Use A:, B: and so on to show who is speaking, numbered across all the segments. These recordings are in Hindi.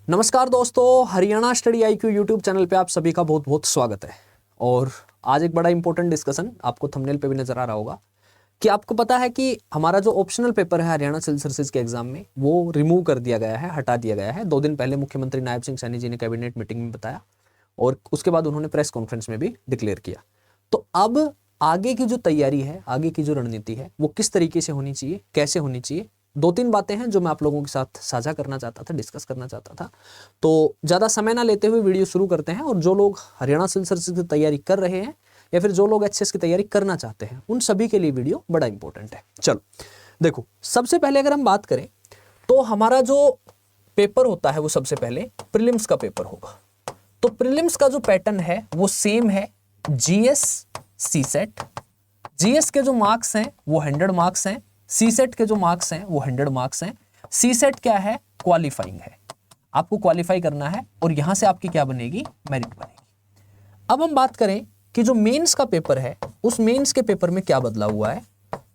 A: नमस्कार दोस्तों, Haryana study IQ YouTube channel पे आप सभी का बहुत बहुत स्वागत है। और आज एक बड़ा इंपॉर्टेंट डिस्कशन, आपको थंबनेल पे भी नजर आ रहा होगा कि आपको पता है कि हमारा जो ऑप्शनल पेपर है हरियाणा सिविल सर्विसेज के एग्जाम में, वो रिमूव कर दिया गया है, हटा दिया गया है। 2 दिन पहले मुख्यमंत्री नायब सिंह सैनी जी ने कैबिनेट मीटिंग में बताया और उसके बाद उन्होंने प्रेस कॉन्फ्रेंस में भी डिक्लेयर किया। तो अब आगे की जो तैयारी है, आगे की जो रणनीति है, वो किस तरीके से होनी चाहिए, कैसे होनी चाहिए, 2-3 बातें हैं जो मैं आप लोगों के साथ साझा करना चाहता था, डिस्कस करना चाहता था। तो ज़्यादा समय ना लेते हुए वीडियो शुरू करते हैं। और जो लोग हरियाणा सिविल सर्विसेज की तैयारी कर रहे हैं या फिर जो लोग एचसीएस की तैयारी करना चाहते हैं, उन सभी के लिए वीडियो बड़ा इंपॉर्टेंट है। चलो देखो, सबसे पहले अगर हम बात करें तो हमारा जो पेपर होता है वो सबसे पहले प्रीलिम्स का पेपर होगा। तो प्रीलिम्स का जो पैटर्न है वो सेम है जीएस सीसेट। जीएस के जो मार्क्स हैं वो 100 मार्क्स हैं, सीसेट के जो मार्क्स हैं वो 100 मार्क्स हैं। सीसेट क्या है? क्वालिफाइंग है, आपको क्वालिफाई करना है और यहां से आपकी क्या बनेगी? मेरिट बनेगी। अब हम बात करें कि जो मेंस का पेपर है, उस मेंस के पेपर में क्या बदला हुआ है।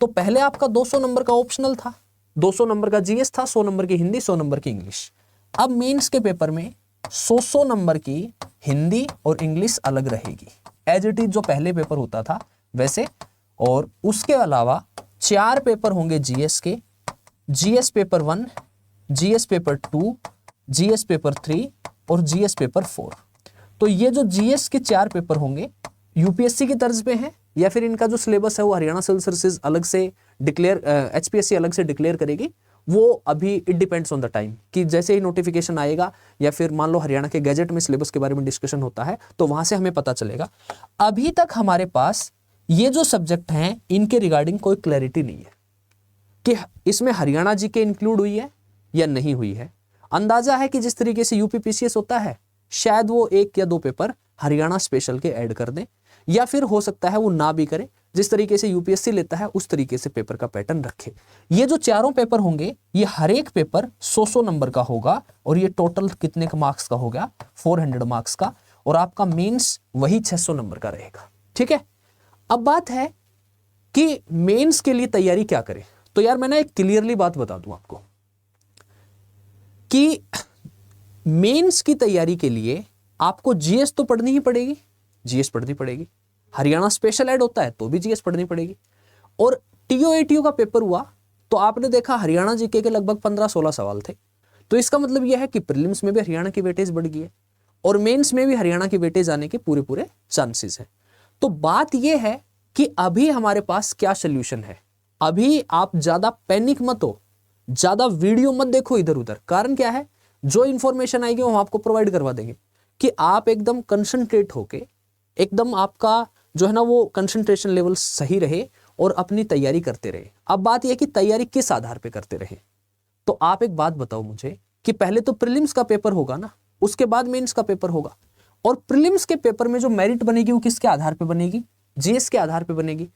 A: तो पहले आपका 200 नंबर का ऑप्शनल था, 200 नंबर का जीएस था, 100 नंबर की हिंदी, 100 नंबर की इंग्लिश। अब मेंस के पेपर में 100 नंबर की हिंदी और इंग्लिश अलग रहेगी, एज इट इज जो पहले पेपर होता था वैसे। और उसके अलावा 4 पेपर होंगे जीएस के, GS paper 1, GS paper 2, GS paper 3 और जीएस पेपर 4। तो ये जो जीएस के 4 पेपर होंगे यूपीएससी की तर्ज पे हैं, या फिर इनका जो सिलेबस है वो हरियाणा सिविल सर्विसेज अलग से डिक्लेयर, एचपीएससी अलग से डिक्लेयर करेगी। वो अभी it depends on the time कि जैसे ही नोटिफिकेशन आएगा या फिर मान लो हरियाणा के गैजेट में सिलेबस के बारे में डिस्कशन होता है तो वहां से हमें पता चलेगा। अभी तक हमारे पास ये जो सब्जेक्ट हैं इनके रिगार्डिंग कोई क्लैरिटी नहीं है कि इसमें हरियाणा जी के इंक्लूड हुई है या नहीं हुई है। अंदाजा है कि जिस तरीके से यूपीपीसीएस होता है, शायद वो 1 या 2 पेपर हरियाणा स्पेशल के ऐड कर दें, या फिर हो सकता है वो ना भी करे। जिस तरीके से यूपीएससी लेता है उस तरीके से पेपर का पैटर्न रखे। ये जो चारों पेपर होंगे ये हर एक पेपर 100 नंबर का होगा और ये टोटल कितने का मार्क्स का हो गया? 400 मार्क्स का। और आपका मेंस वही 600 नंबर का रहेगा। ठीक है, अब बात है कि मेंस के लिए तैयारी क्या करें। तो यार मैं ना एक क्लियरली बात बता दूं आपको कि मेंस की तैयारी के लिए आपको जीएस तो पढ़नी ही पड़ेगी, जीएस पढ़नी पड़ेगी। हरियाणा स्पेशल ऐड होता है तो भी जीएस पढ़नी पड़ेगी। और टीओएटीओ का पेपर हुआ तो आपने देखा हरियाणा जीके के लगभग 15-16 सवाल थे। तो इसका मतलब यह है कि प्रीलिम्स में भी हरियाणा की वेटेज बढ़ गई है और मेंस में भी हरियाणा की वेटेज आने के पूरे पूरे चांसेस हैं। तो बात यह है कि अभी हमारे पास क्या सोल्यूशन है। अभी आप ज्यादा पैनिक मत हो, ज्यादा वीडियो मत देखो इधर उधर। कारण क्या है, जो इंफॉर्मेशन आएगी वो हम आपको प्रोवाइड करवा देंगे कि आप एकदम कंसंट्रेट होके, एकदम आपका जो है ना वो कंसंट्रेशन लेवल सही रहे और अपनी तैयारी करते रहे। अब बात यह कि तैयारी किस आधार पे करते रहे। तो आप एक बात बताओ मुझे कि पहले तो प्रीलिम्स का पेपर होगा ना, उसके बाद मेंस का पेपर होगा। और प्रीलिम्स के पेपर में जो मेरिट बनेगी वो किसके आधार पे बनेगी? जीएस के आधार पे बनेगी।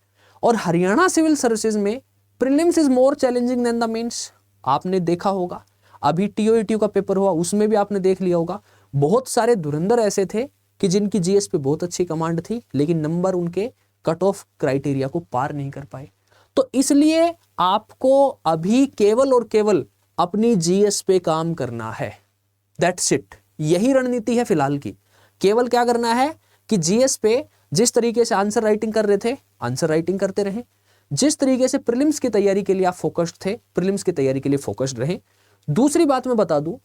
A: और हरियाणा सिविल सर्विसेज में prelims is more challenging than the mains. आपने देखा होगा, अभी टीओएटीओ का पेपर हुआ उसमें भी आपने देख लिया होगा, बहुत सारे धुरंधर ऐसे थे कि जिनकी जीएस पे बहुत अच्छी कमांड थी लेकिन नंबर उनके कट ऑफ क्राइटेरिया को पार नहीं कर पाए। तो इसलिए आपको अभी केवल और केवल अपनी जीएस पे काम करना है। दैट्स इट, यही रणनीति है फिलहाल की। केवल क्या करना है कि जीएस पे जिस तरीके से आंसर राइटिंग कर रहे थे, आंसर राइटिंग करते रहे। जिस तरीके से प्रीलिम्स की तैयारी के लिए आप फोकस्ड थे, प्रीलिम्स की तैयारी के लिए फोकस्ड रहे। दूसरी बात मैं बता दूं,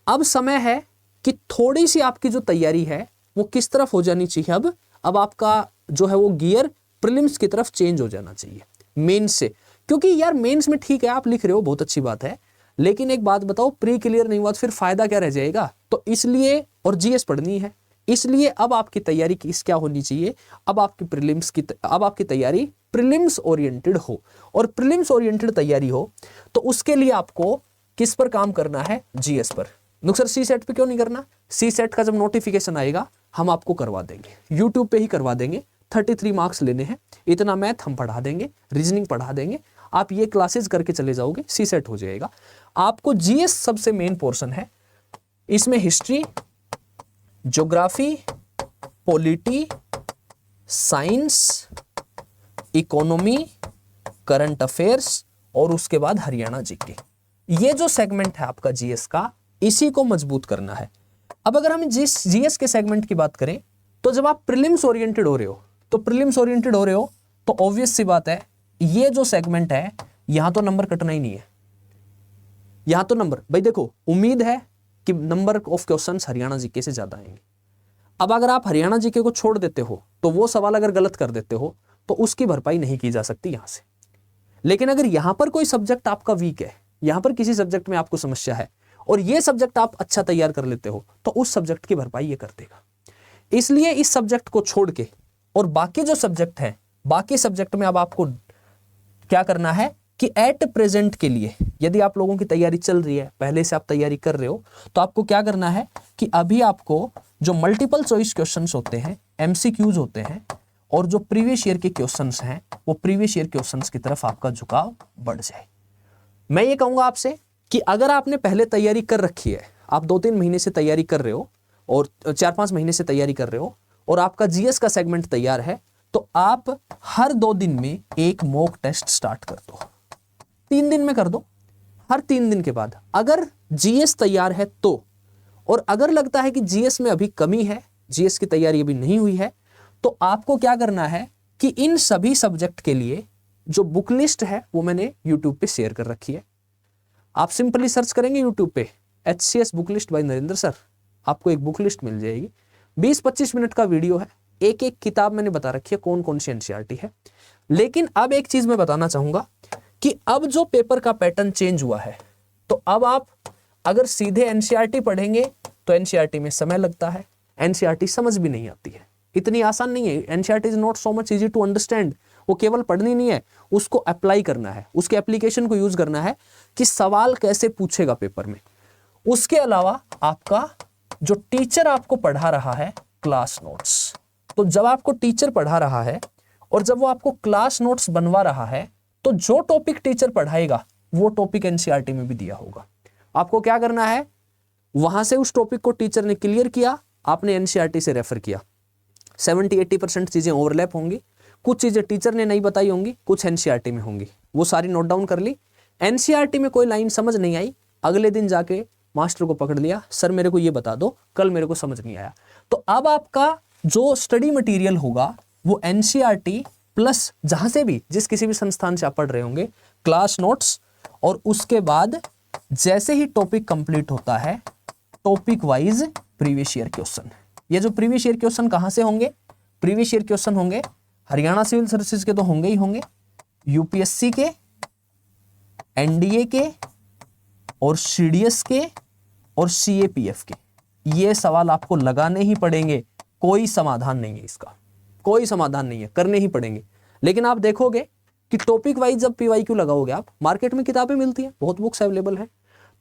A: अब समय है कि थोड़ी सी आपकी जो तैयारी है वो किस तरफ हो जानी चाहिए। अब आपका जो है वो गियर प्रीलिम्स की तरफ चेंज हो जाना चाहिए मेंस से। क्योंकि यार मेंस में ठीक है आप लिख रहे हो, बहुत अच्छी बात है, लेकिन एक बात बताओ, प्री क्लियर नहीं हुआ तो फिर फायदा क्या रह जाएगा। तो इसलिए, और जीएस पढ़नी है, इसलिए अब आपकी तैयारी किस क्या होनी चाहिए, अब आपकी तैयारी प्रीलिम्स ओरिएंटेड हो। और प्रीलिम्स ओरिएंटेड तैयारी हो तो उसके लिए आपको किस पर काम करना है? जीएस पर। नुकसर सी सेट पे क्यों नहीं करना? सी सेट का जब नोटिफिकेशन आएगा हम आपको करवा देंगे, यूट्यूब पे ही करवा देंगे। 33 मार्क्स लेने हैं, इतना मैथ हम पढ़ा देंगे, रीजनिंग पढ़ा देंगे, आप ये क्लासेस करके चले जाओगे, सी सेट हो जाएगा। आपको जीएस सबसे मेन पोर्शन है, इसमें history, geography, polity, science, economy, current affairs और उसके बाद हरियाणा जीके। ये जो सेगमेंट है आपका जीएस का, इसी को मजबूत करना है। अब अगर हम जीएस के सेगमेंट की बात करें तो जब आप प्रीलिम्स ओरिएंटेड हो रहे हो तो ऑब्वियस सी बात है, ये जो सेगमेंट है यहां तो नंबर कटना ही नहीं है। यहां तो नंबर, भाई देखो, उम्मीद है कि number of questions Haryana GK से ज्यादा आएंगे। अब अगर आप हरियाणा जीके को छोड़ देते हो तो वो सवाल अगर गलत कर देते हो तो उसकी भरपाई नहीं की जा सकती यहां से। लेकिन अगर यहां पर कोई सब्जेक्ट आपका वीक है, यहां पर किसी सब्जेक्ट में आपको समस्या है और ये सब्जेक्ट आप अच्छा तैयार कर लेते हो तो उस सब्जेक्ट की भरपाई ये कर देगा। इसलिए इस सब्जेक्ट को छोड़ के और बाकी जो सब्जेक्ट है, बाकी सब्जेक्ट में अब आपको क्या करना है कि एट प्रेजेंट के लिए, यदि आप लोगों की तैयारी चल रही है, पहले से आप तैयारी कर रहे हो, तो आपको क्या करना है कि अभी आपको जो मल्टीपल चॉइस क्वेश्चंस होते हैं, एमसीक्यूज होते हैं, और जो प्रीवियस ईयर के क्वेश्चंस हैं, वो प्रीवियस ईयर क्वेश्चंस की तरफ आपका झुकाव बढ़ जाए। मैं ये कहूंगा आपसे कि अगर आपने पहले तैयारी कर रखी है, आप 2-3 महीने से तैयारी कर रहे हो और 4-5 महीने से तैयारी कर रहे हो और आपका जीएस का सेगमेंट तैयार है, तो आप हर 2 दिन में एक मॉक टेस्ट स्टार्ट कर दो। 3 दिन में कर दो। हर 3 दिन के बाद अगर जीएस तैयार है तो, और अगर लगता है कि जीएस में अभी कमी है, जीएस की तैयारी अभी नहीं हुई है, तो आपको क्या करना है कि इन सभी सब्जेक्ट के लिए जो बुक लिस्ट है वो मैंने यूट्यूब पे शेयर कर रखी है। आप सिंपली सर्च करेंगे यूट्यूब पे HCS book list by Narendra sir, आपको एक बुक लिस्ट मिल जाएगी। 20-25 मिनट का वीडियो है, एक एक किताब मैंने बता रखी है कौन कौन सी एनसीईआरटी है। लेकिन अब एक चीज मैं बताना चाहूंगा कि अब जो पेपर का पैटर्न चेंज हुआ है, तो अब आप अगर सीधे एनसीईआरटी पढ़ेंगे तो एनसीईआरटी में समय लगता है, एनसीईआरटी समझ भी नहीं आती है, इतनी आसान नहीं है। NCERT is not so much easy to understand. वो केवल पढ़नी नहीं है, उसको अप्लाई करना है, उसके एप्लीकेशन को यूज करना है कि सवाल कैसे पूछेगा पेपर में। उसके अलावा आपका जो टीचर आपको पढ़ा रहा है क्लास नोट्स, तो जब आपको टीचर पढ़ा रहा है और जब वो आपको क्लास नोट्स बनवा रहा है, तो जो टॉपिक टीचर पढ़ाएगा वो टॉपिक एनसीईआरटी में भी दिया होगा। आपको क्या करना है, वहां से उस टॉपिक को टीचर ने क्लियर किया, आपने एनसीईआरटी से रेफर किया। 70-80% चीजें ओवरलैप होंगी, कुछ चीजें टीचर ने नहीं बताई होंगी, कुछ एनसीईआरटी में होंगी, वो सारी नोट डाउन कर ली। एनसीईआरटी में कोई लाइन समझ नहीं आई, अगले दिन जाके मास्टर को पकड़ लिया, सर मेरे को ये बता दो, कल मेरे को समझ नहीं आया। तो अब आपका जो स्टडी मटेरियल होगा वो एनसीईआरटी प्लस जहां से भी, जिस किसी भी संस्थान से आप पढ़ रहे होंगे, क्लास नोट्स, और उसके बाद जैसे ही टॉपिक कंप्लीट होता है topic wise previous year question. ये जो प्रीवियस ईयर क्वेश्चन कहां से होंगे, प्रीवियस ईयर क्वेश्चन होंगे हरियाणा सिविल सर्विसेज के, तो होंगे ही होंगे, यूपीएससी के, एनडीए के, और सीडीएस के, और सीएपीएफ के। ये सवाल आपको लगाने ही पड़ेंगे, कोई समाधान नहीं है इसका, कोई समाधान नहीं है, करने ही पड़ेंगे। लेकिन आप देखोगे कि टॉपिक वाइज जब पीवाईक्यू लगाओगे, आप मार्केट में किताबें मिलती हैं, बहुत बुक्स अवेलेबल है,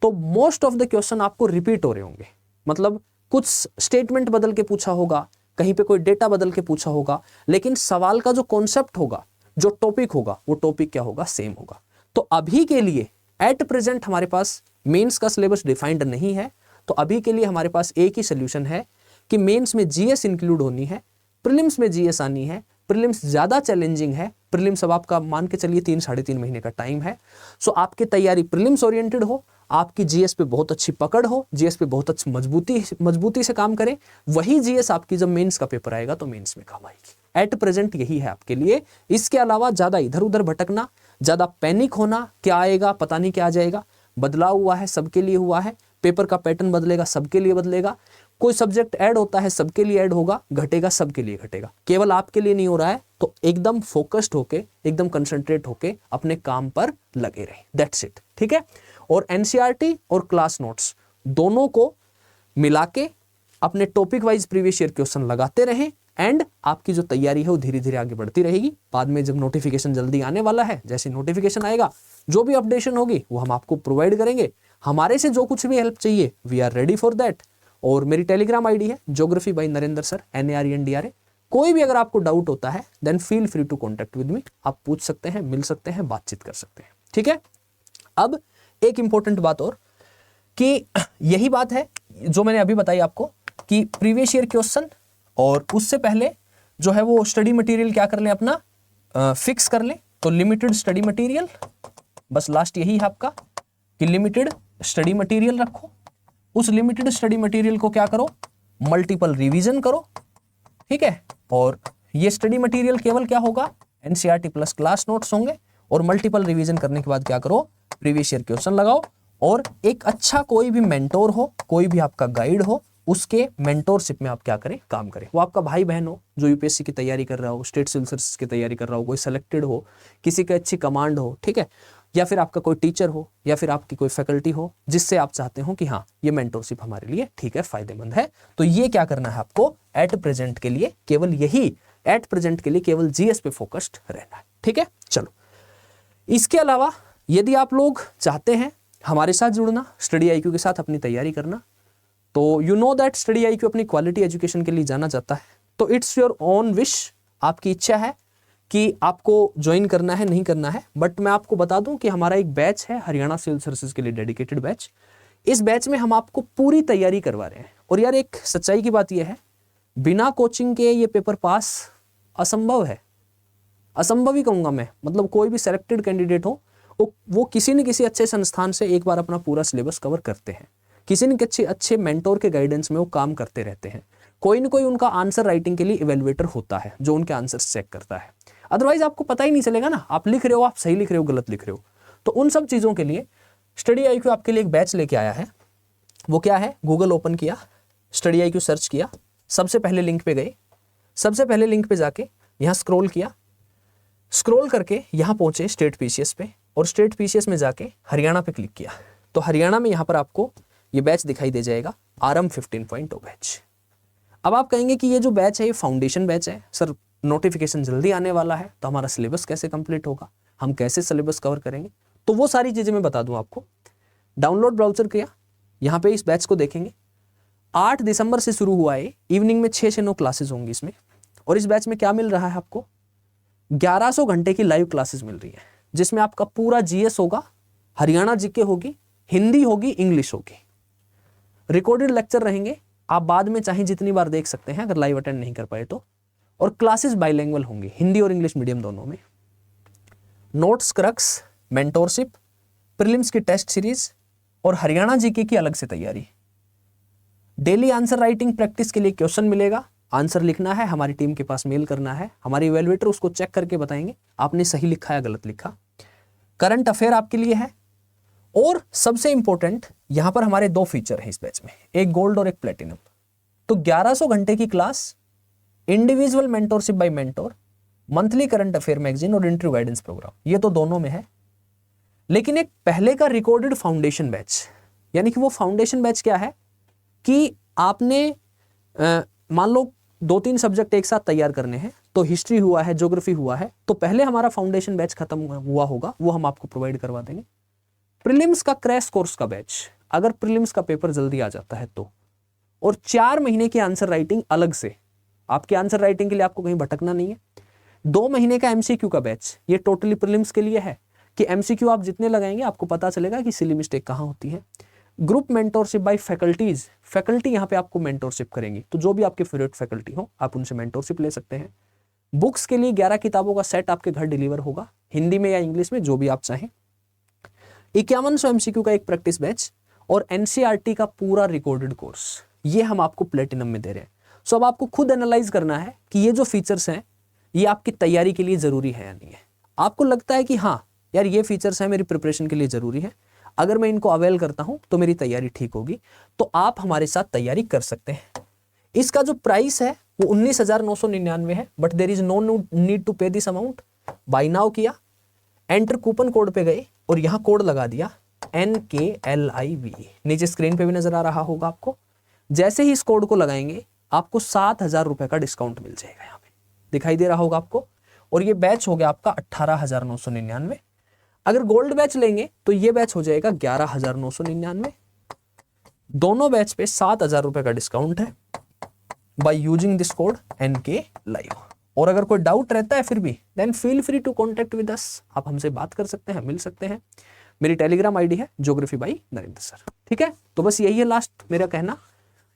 A: तो मोस्ट ऑफ द क्वेश्चन आपको रिपीट हो रहे होंगे। मतलब कुछ स्टेटमेंट बदल के पूछा होगा, कहीं पे कोई डेटा बदल के पूछा होगा, लेकिन सवाल का जो कॉन्सेप्ट होगा, जो टॉपिक होगा, वो टॉपिक क्या होगा, सेम होगा। तो अभी के लिए एट प्रेजेंट हमारे पास मेंस का सिलेबस डिफाइंड नहीं है, तो अभी के लिए हमारे पास एक ही सोल्यूशन है कि मेंस में जीएस इंक्लूड होनी है, प्रीलिम्स में जीएस आनी है। प्रीलिम्स ज्यादा चैलेंजिंग है, प्रीलिम्स अब आपका मान के चलिए 3-3.5 महीने का टाइम है। सो आपकी तैयारी प्रीलिम्स ओरिएंटेड हो, आपकी जीएस पे बहुत अच्छी पकड़ हो, जीएस पे बहुत अच्छी मजबूती से काम करें, वही जीएस आपकी जब मेंस का पेपर आएगा तो मेंस में काम आएगी। एट प्रेजेंट यही है आपके लिए। इसके अलावा ज्यादा इधर उधर भटकना, ज्यादा पैनिक होना, क्या आएगा पता नहीं क्या आ जाएगा, बदलाव हुआ है सबके लिए हुआ है, पेपर का पैटर्न बदलेगा सबके लिए बदलेगा, कोई सब्जेक्ट ऐड होता है सबके लिए ऐड होगा, घटेगा सबके लिए घटेगा, केवल आपके लिए नहीं हो रहा है। तो एकदम फोकस्ड होके, एकदम कंसंट्रेट होके अपने काम पर लगे रहे, दैट्स इट, ठीक है। और एनसीईआरटी और क्लास नोट्स दोनों को मिला के अपने topic wise previous year question लगाते रहें, एंड आपकी जो तैयारी है वो धीरे धीरे आगे बढ़ती रहेगी। बाद में जब नोटिफिकेशन जल्दी आने वाला है, जैसे नोटिफिकेशन आएगा, जो भी अपडेशन होगी वो हम आपको प्रोवाइड करेंगे। हमारे से जो कुछ भी हेल्प चाहिए, we are ready for that. और मेरी टेलीग्राम आईडी है geography by Narendra sir, NARENDRA। कोई भी अगर आपको डाउट होता है then feel free to contact with me, आप पूछ सकते हैं, मिल सकते हैं, बातचीत कर सकते हैं, ठीक है। अब एक इंपॉर्टेंट बात और, कि यही बात है जो मैंने अभी बताई आपको कि प्रीवियस ईयर क्वेश्चन, और उससे पहले जो है वो स्टडी मटेरियल क्या कर लें, अपना फिक्स कर लें। तो लिमिटेड स्टडी मटेरियल, बस लास्ट यही है आपका कि लिमिटेड स्टडी मटेरियल रखो। उस लिमिटेड स्टडी मटेरियल को क्या करो, मल्टीपल रिवीजन करो, ठीक है। और ये स्टडी मटेरियल केवल क्या होगा, एनसीईआरटी प्लस क्लास नोट्स होंगे, और मल्टीपल रिवीजन करने के बाद क्या करो, प्रीवियस ईयर क्वेश्चन लगाओ, और एक अच्छा कोई भी मेंटोर हो, कोई भी आपका गाइड हो, उसके मेंटोरशिप में आप क्या करें, काम करें। वो आपका भाई बहन हो जो यूपीएससी की तैयारी कर रहा हो, स्टेट सिविल सर्विस की तैयारी कर रहा हो, कोई सेलेक्टेड हो, किसी की अच्छी कमांड हो, ठीक है, या फिर आपका कोई टीचर हो, या फिर आपकी कोई फैकल्टी हो जिससे आप चाहते हो कि हाँ ये मेंटोरशिप हमारे लिए ठीक है, फायदेमंद है। तो ये क्या करना है आपको, एट प्रेजेंट के लिए केवल यही, एट प्रेजेंट के लिए केवल जीएस पे फोकस्ड रहना है, ठीक है। चलो, इसके अलावा यदि आप लोग चाहते हैं हमारे साथ जुड़ना, स्टडी आईक्यू के साथ अपनी तैयारी करना, तो you know that study IQ अपनी क्वालिटी एजुकेशन के लिए जाना जाता है। तो इट्स योर ओन विश, आपकी इच्छा है कि आपको ज्वाइन करना है नहीं करना है, बट मैं आपको बता दूं कि हमारा एक बैच है हरियाणा सिविल सर्विसेज के लिए डेडिकेटेड बैच। इस बैच में हम आपको पूरी तैयारी करवा रहे हैं। और यार एक सच्चाई की बात यह है, बिना कोचिंग के ये पेपर पास असंभव है, असंभव ही कहूंगा मैं। मतलब कोई भी सेलेक्टेड कैंडिडेट हो, वो किसी न किसी अच्छे संस्थान से एक बार अपना पूरा सिलेबस कवर करते हैं, किसी न किसी अच्छे मेंटोर के गाइडेंस में वो काम करते रहते हैं। कोई न कोई उनका आंसर राइटिंग के लिए इवेल्युएटर होता है जो उनके आंसर चेक करता है, अदरवाइज आपको पता ही नहीं चलेगा ना, आप लिख रहे हो, आप सही लिख रहे हो, गलत लिख रहे हो। तो उन सब चीज़ों के लिए स्टडी आईक्यू आपके लिए एक बैच लेके आया है। वो क्या है, गूगल ओपन किया, स्टडी आईक्यू सर्च किया, सबसे पहले लिंक पे गए, सबसे पहले लिंक पे जाके यहाँ स्क्रॉल किया, स्क्रॉल करके यहाँ पहुंचे स्टेट पीसीएस पे, और स्टेट पीसीएस में जाके हरियाणा पे क्लिक किया। तो हरियाणा में यहाँ पर आपको ये बैच दिखाई दे जाएगा, आरएम 15.0 बैच। अब आप कहेंगे कि ये जो बैच है ये फाउंडेशन बैच है, सर नोटिफिकेशन जल्दी आने वाला है, तो हमारा सिलेबस कैसे कंप्लीट होगा, हम कैसे सिलेबस कवर करेंगे। तो वो सारी चीज़ें मैं बता दूं आपको। डाउनलोड ब्राउजर किया, यहाँ पे इस बैच को देखेंगे। 8 दिसंबर से शुरू हुआ है, इवनिंग में 6 से 9 क्लासेज होंगी इसमें। और इस बैच में क्या मिल रहा है आपको, 1100 घंटे की लाइव क्लासेस मिल रही है, जिसमें आपका पूरा जीएस होगा, हरियाणा जीके होगी, हिंदी होगी, इंग्लिश होगी, रिकॉर्डेड लेक्चर रहेंगे, आप बाद में चाहे जितनी बार देख सकते हैं अगर लाइव अटेंड नहीं कर पाए तो। और क्लासेस बाइलिंगुअल होंगी, हिंदी और इंग्लिश मीडियम दोनों में। नोट्स, क्रक्स, मेंटोरशिप, प्रीलिम्स की टेस्ट सीरीज और हरियाणा जीके की अलग से तैयारी। डेली आंसर राइटिंग प्रैक्टिस के लिए क्वेश्चन मिलेगा, आंसर लिखना है, हमारी टीम के पास मेल करना है, हमारी इवैल्यूएटर उसको चेक करके बताएंगे आपने सही लिखा या गलत लिखा। करंट अफेयर आपके लिए है। और सबसे इंपॉर्टेंट यहां पर हमारे 2 फीचर हैं इस बैच में, एक गोल्ड और एक प्लेटिनम। तो 1100 घंटे की class, individual mentorship by mentor, monthly current affair magazine और इंटरव्यू गाइडेंस प्रोग्राम, ये तो दोनों में है। लेकिन एक पहले का रिकॉर्डेड फाउंडेशन बैच, यानी कि वो फाउंडेशन बैच क्या है कि आपने मान लो 2-3 सब्जेक्ट एक साथ तैयार करने हैं, तो हिस्ट्री हुआ है, ज्योग्राफी हुआ है, तो पहले हमारा फाउंडेशन बैच खत्म हुआ होगा, वो हम आपको प्रोवाइड करवा देंगे। प्रीलिम्स का क्रैश कोर्स का बैच, अगर प्रीलिम्स का पेपर जल्दी आ जाता है तो, और 4 महीने की आंसर राइटिंग अलग से, आपके आंसर राइटिंग के लिए आपको कहीं भटकना नहीं है। 2 महीने का एमसीक्यू का बैच, ये टोटली प्रीलिम्स के लिए है कि एमसीक्यू आप जितने लगाएंगे आपको पता चलेगा कि सिली मिस्टेक कहाँ होती है। Group mentorship by faculties, faculty यहाँ पे आपको मेंटोरशिप करेंगी, तो जो भी आपके फेवरेट फैकल्टी हो आप उनसे मेंटोरशिप ले सकते हैं। बुक्स के लिए 11 किताबों का सेट आपके घर डिलीवर होगा, हिंदी में या इंग्लिश में, जो भी आप चाहें। 5100 एमसीक्यू का एक प्रैक्टिस बैच और एनसीईआरटी का पूरा रिकॉर्डेड कोर्स, ये हम आपको प्लेटिनम में दे रहे हैं। सो अब आपको खुद एनालाइज करना है कि ये जो फीचर्स हैं ये आपकी तैयारी के लिए जरूरी है या नहीं है। आपको लगता है कि हाँ यार ये फीचर्स हैं मेरी प्रिपरेशन के लिए जरूरी है, अगर मैं इनको अवेल करता हूं तो मेरी तैयारी ठीक होगी, तो आप हमारे साथ तैयारी कर सकते हैं। इसका जो प्राइस है वो 19,999 है, but there is no need to pay this amount. By now किया, एंटर कूपन कोड पे गए और यहाँ कोड लगा दिया NKLIV, नीचे स्क्रीन पे भी नजर आ रहा होगा आपको। जैसे ही इस कोड को लगाएंगे आपको 7,000 रुपए का डिस्काउंट मिल जाएगा, यहाँ पे दिखाई दे रहा होगा आपको। और ये बैच हो गया आपका 18,999। अगर गोल्ड बैच लेंगे तो ये बैच हो जाएगा 11,999। दोनों बैच पे 7,000 रुपए का डिस्काउंट है by using this code NKLIV। और अगर कोई डाउट रहता है फिर भी, then feel free to contact with us, आप हमसे बात कर सकते हैं, मिल सकते हैं। मेरी टेलीग्राम आईडी है ज्योग्राफी बाई नरेंद्र सर, ठीक है। तो बस यही है लास्ट मेरा कहना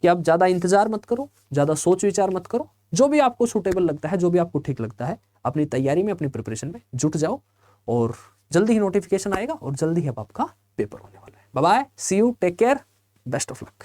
A: कि आप ज्यादा इंतजार मत करो, ज्यादा सोच विचार मत करो, जो भी आपको सूटेबल लगता है, जो भी आपको ठीक लगता है, अपनी तैयारी में, अपनी प्रिपरेशन में जुट जाओ, और जल्दी ही नोटिफिकेशन आएगा और जल्दी ही अब आपका पेपर होने वाला है। Bye bye, see you, take care, best of luck.